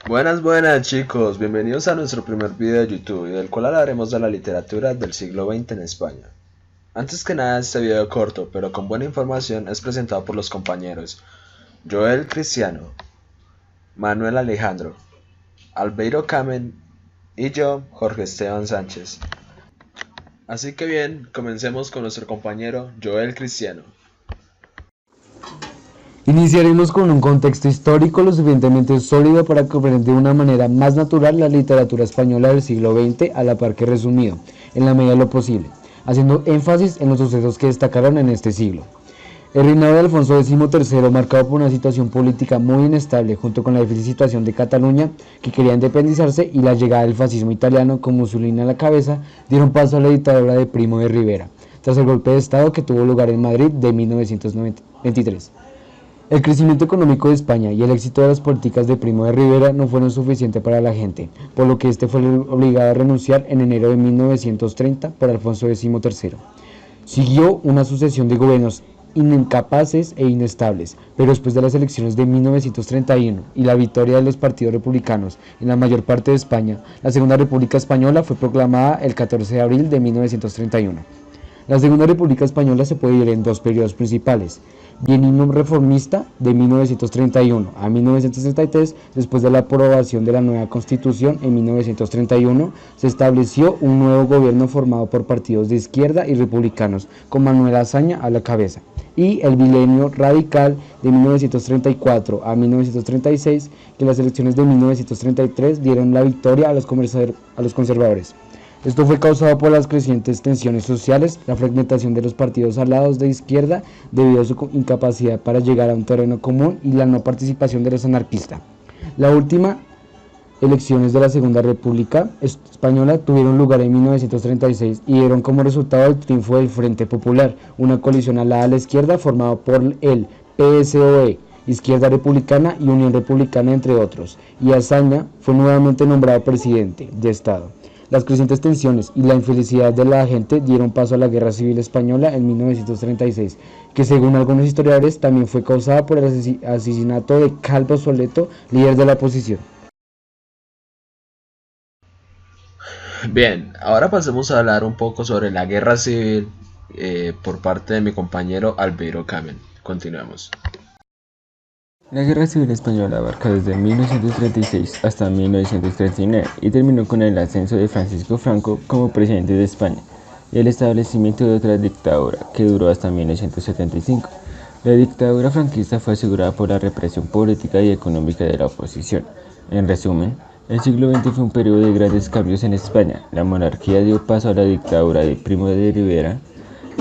Buenas chicos, bienvenidos a nuestro primer video de YouTube, del cual hablaremos de la literatura del siglo XX en España. Antes que nada, este video corto, pero con buena información, es presentado por los compañeros Joel Cristiano, Manuel Alejandro, Albeiro Camen y yo, Jorge Esteban Sánchez. Así que bien, comencemos con nuestro compañero Joel Cristiano. Iniciaremos con un contexto histórico lo suficientemente sólido para comprender de una manera más natural la literatura española del siglo XX, a la par que resumido, en la medida de lo posible, haciendo énfasis en los sucesos que destacaron en este siglo. El reinado de Alfonso XIII, marcado por una situación política muy inestable, junto con la difícil situación de Cataluña, que quería independizarse, y la llegada del fascismo italiano con Mussolini a la cabeza, dieron paso a la dictadura de Primo de Rivera, tras el golpe de Estado que tuvo lugar en Madrid de 1923. El crecimiento económico de España y el éxito de las políticas de Primo de Rivera no fueron suficientes para la gente, por lo que este fue obligado a renunciar en enero de 1930 por Alfonso XIII. Siguió una sucesión de gobiernos incapaces e inestables, pero después de las elecciones de 1931 y la victoria de los partidos republicanos en la mayor parte de España, la Segunda República Española fue proclamada el 14 de abril de 1931. La Segunda República Española se puede dividir en dos periodos principales: bienio reformista de 1931 a 1933. Después de la aprobación de la nueva Constitución en 1931, se estableció un nuevo gobierno formado por partidos de izquierda y republicanos, con Manuel Azaña a la cabeza, y el bienio radical de 1934 a 1936, que las elecciones de 1933 dieron la victoria a los conservadores. Esto fue causado por las crecientes tensiones sociales, la fragmentación de los partidos alados de izquierda debido a su incapacidad para llegar a un terreno común y la no participación de los anarquistas. Las últimas elecciones de la Segunda República Española tuvieron lugar en 1936 y dieron como resultado el triunfo del Frente Popular, una coalición alada a la izquierda formada por el PSOE, Izquierda Republicana y Unión Republicana, entre otros, y Azaña fue nuevamente nombrado presidente de Estado. Las crecientes tensiones y la infelicidad de la gente dieron paso a la Guerra Civil Española en 1936, que según algunos historiadores también fue causada por el asesinato de Calvo Soleto, líder de la oposición. Bien, ahora pasemos a hablar un poco sobre la Guerra Civil por parte de mi compañero Albeiro Camen. Continuemos. La Guerra Civil Española abarca desde 1936 hasta 1939 y terminó con el ascenso de Francisco Franco como presidente de España y el establecimiento de otra dictadura que duró hasta 1975. La dictadura franquista fue asegurada por la represión política y económica de la oposición. En resumen, el siglo XX fue un periodo de grandes cambios en España. La monarquía dio paso a la dictadura de Primo de Rivera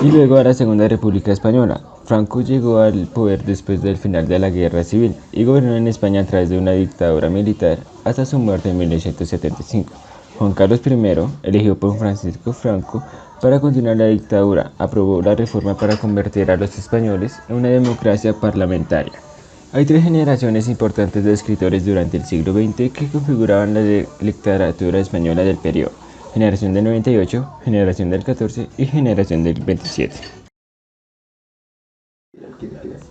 y luego a la Segunda República Española. Franco llegó al poder después del final de la Guerra Civil y gobernó en España a través de una dictadura militar hasta su muerte en 1975. Juan Carlos I, elegido por Francisco Franco para continuar la dictadura, aprobó la reforma para convertir a los españoles en una democracia parlamentaria. Hay tres generaciones importantes de escritores durante el siglo XX que configuraban la literatura española del periodo: generación del 98, generación del 14 y generación del 27.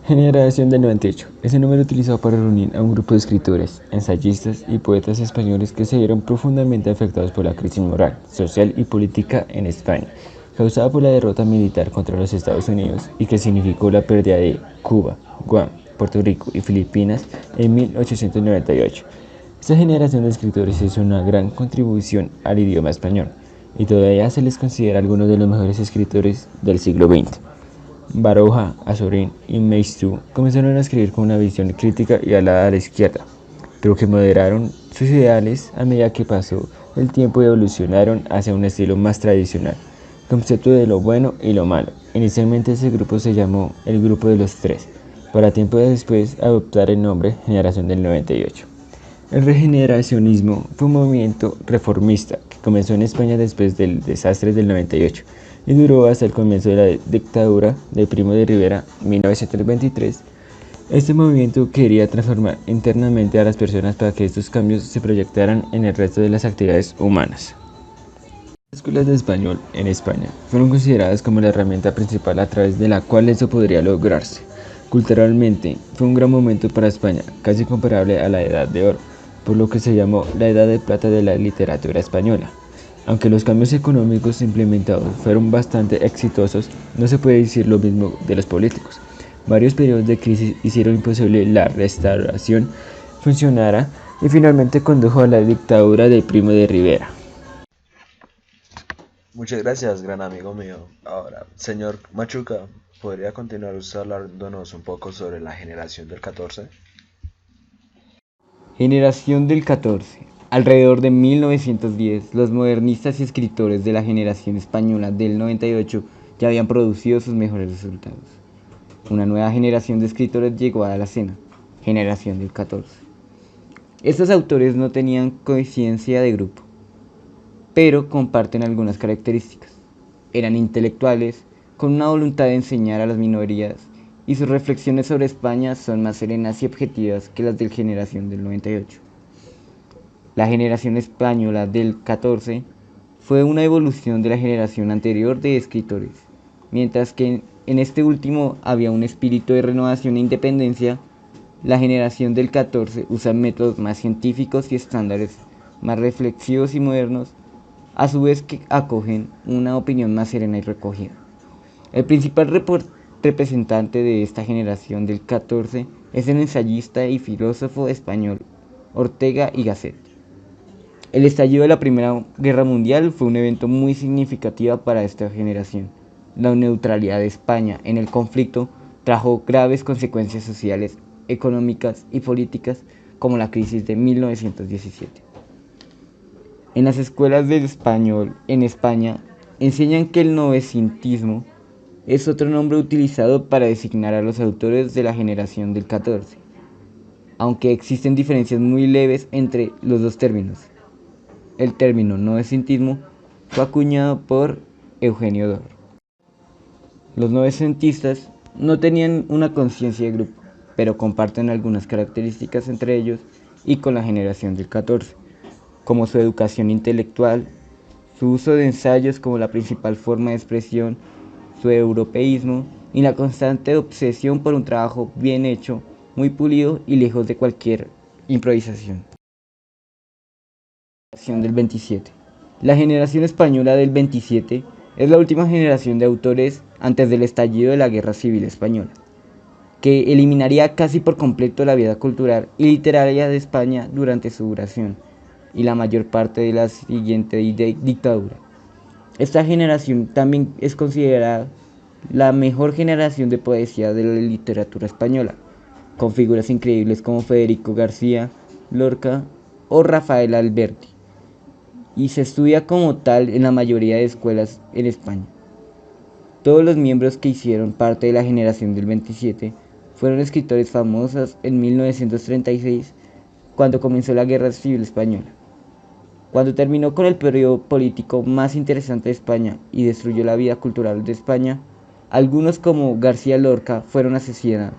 Generación del 98 es el número utilizado para reunir a un grupo de escritores, ensayistas y poetas españoles que se vieron profundamente afectados por la crisis moral, social y política en España, causada por la derrota militar contra los Estados Unidos y que significó la pérdida de Cuba, Guam, Puerto Rico y Filipinas en 1898. Esta generación de escritores hizo una gran contribución al idioma español y todavía se les considera algunos de los mejores escritores del siglo XX. Baroja, Azorín y Maeztu comenzaron a escribir con una visión crítica y alada a la izquierda, pero que moderaron sus ideales a medida que pasó el tiempo y evolucionaron hacia un estilo más tradicional, concepto de lo bueno y lo malo. Inicialmente ese grupo se llamó el Grupo de los Tres, para tiempo después adoptar el nombre Generación del 98. El regeneracionismo fue un movimiento reformista que comenzó en España después del desastre del 98 y duró hasta el comienzo de la dictadura de Primo de Rivera en 1923. Este movimiento quería transformar internamente a las personas para que estos cambios se proyectaran en el resto de las actividades humanas. Las escuelas de español en España fueron consideradas como la herramienta principal a través de la cual eso podría lograrse. Culturalmente, fue un gran momento para España, casi comparable a la Edad de Oro, por lo que se llamó la Edad de Plata de la literatura española. Aunque los cambios económicos implementados fueron bastante exitosos, no se puede decir lo mismo de los políticos. Varios periodos de crisis hicieron imposible la restauración funcionara y finalmente condujo a la dictadura de Primo de Rivera. Muchas gracias, gran amigo mío. Ahora, señor Machuca, ¿podría continuar usted hablándonos un poco sobre la generación del 14? Generación del 14. Alrededor de 1910, los modernistas y escritores de la generación española del 98 ya habían producido sus mejores resultados. Una nueva generación de escritores llegó a la escena, generación del 14. Estos autores no tenían conciencia de grupo, pero comparten algunas características. Eran intelectuales, con una voluntad de enseñar a las minorías, y sus reflexiones sobre España son más serenas y objetivas que las de la generación del 98. La generación española del 14 fue una evolución de la generación anterior de escritores, mientras que en este último había un espíritu de renovación e independencia. La generación del 14 usa métodos más científicos y estándares más reflexivos y modernos, a su vez que acogen una opinión más serena y recogida. El principal representante de esta generación del 14 es el ensayista y filósofo español Ortega y Gasset. El estallido de la Primera Guerra Mundial fue un evento muy significativo para esta generación. La neutralidad de España en el conflicto trajo graves consecuencias sociales, económicas y políticas, como la crisis de 1917. En las escuelas de español en España enseñan que el novecentismo es otro nombre utilizado para designar a los autores de la generación del 14, aunque existen diferencias muy leves entre los dos términos. El término novecentismo fue acuñado por Eugenio d'Or. Los novecentistas no tenían una conciencia de grupo, pero comparten algunas características entre ellos y con la generación del 14, como su educación intelectual, su uso de ensayos como la principal forma de expresión, su europeísmo y la constante obsesión por un trabajo bien hecho, muy pulido y lejos de cualquier improvisación. Del 27. La generación española del 27 es la última generación de autores antes del estallido de la Guerra Civil Española, que eliminaría casi por completo la vida cultural y literaria de España durante su duración y la mayor parte de la siguiente dictadura. Esta generación también es considerada la mejor generación de poesía de la literatura española, con figuras increíbles como Federico García Lorca o Rafael Alberti, y se estudia como tal en la mayoría de escuelas en España. Todos los miembros que hicieron parte de la generación del 27 fueron escritores famosos en 1936, cuando comenzó la Guerra Civil Española. Cuando terminó con el periodo político más interesante de España y destruyó la vida cultural de España, algunos como García Lorca fueron asesinados,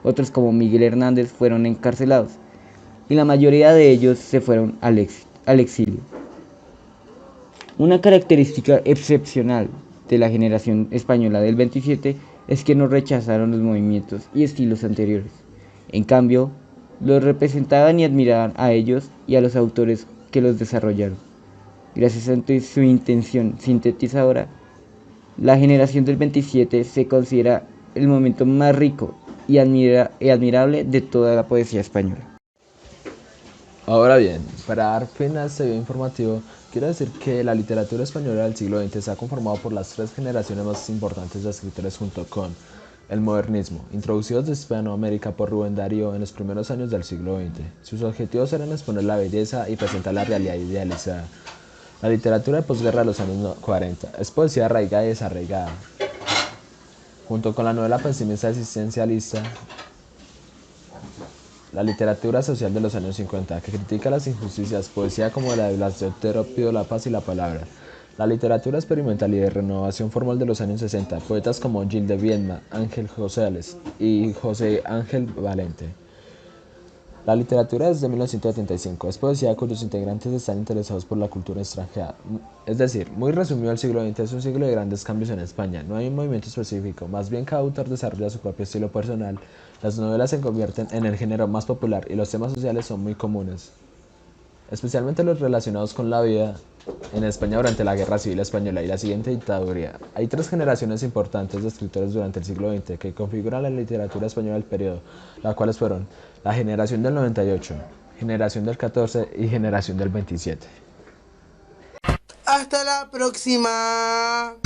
otros como Miguel Hernández fueron encarcelados, y la mayoría de ellos se fueron al exilio. Una característica excepcional de la generación española del 27 es que no rechazaron los movimientos y estilos anteriores. En cambio, los representaban y admiraban a ellos y a los autores que los desarrollaron. Gracias a su intención sintetizadora, la generación del 27 se considera el momento más rico y admirable de toda la poesía española. Ahora bien, para dar fin a este video informativo, quiero decir que la literatura española del siglo XX se ha conformado por las tres generaciones más importantes de escritores junto con el modernismo, introducidos de Hispanoamérica por Rubén Darío en los primeros años del siglo XX. Sus objetivos eran exponer la belleza y presentar la realidad idealizada. La literatura de posguerra de los años 40 es poesía arraigada y desarraigada, junto con la novela pesimista existencialista. La literatura social de los años 50, que critica las injusticias, poesía como la de Blas de Otero, Pido la paz y la palabra. La literatura experimental y de renovación formal de los años 60, poetas como Gil de Viedma, Ángel Josales y José Ángel Valente. La literatura desde 1975 es poesía cuyos integrantes están interesados por la cultura extranjera. Es decir, muy resumido, el siglo XX es un siglo de grandes cambios en España. No hay un movimiento específico, más bien cada autor desarrolla su propio estilo personal. Las novelas se convierten en el género más popular y los temas sociales son muy comunes. especialmente los relacionados con la vida en España durante la Guerra Civil Española y la siguiente dictadura. Hay tres generaciones importantes de escritores durante el siglo XX que configuran la literatura española del periodo, las cuales fueron la generación del 98, generación del 14 y generación del 27. Hasta la próxima.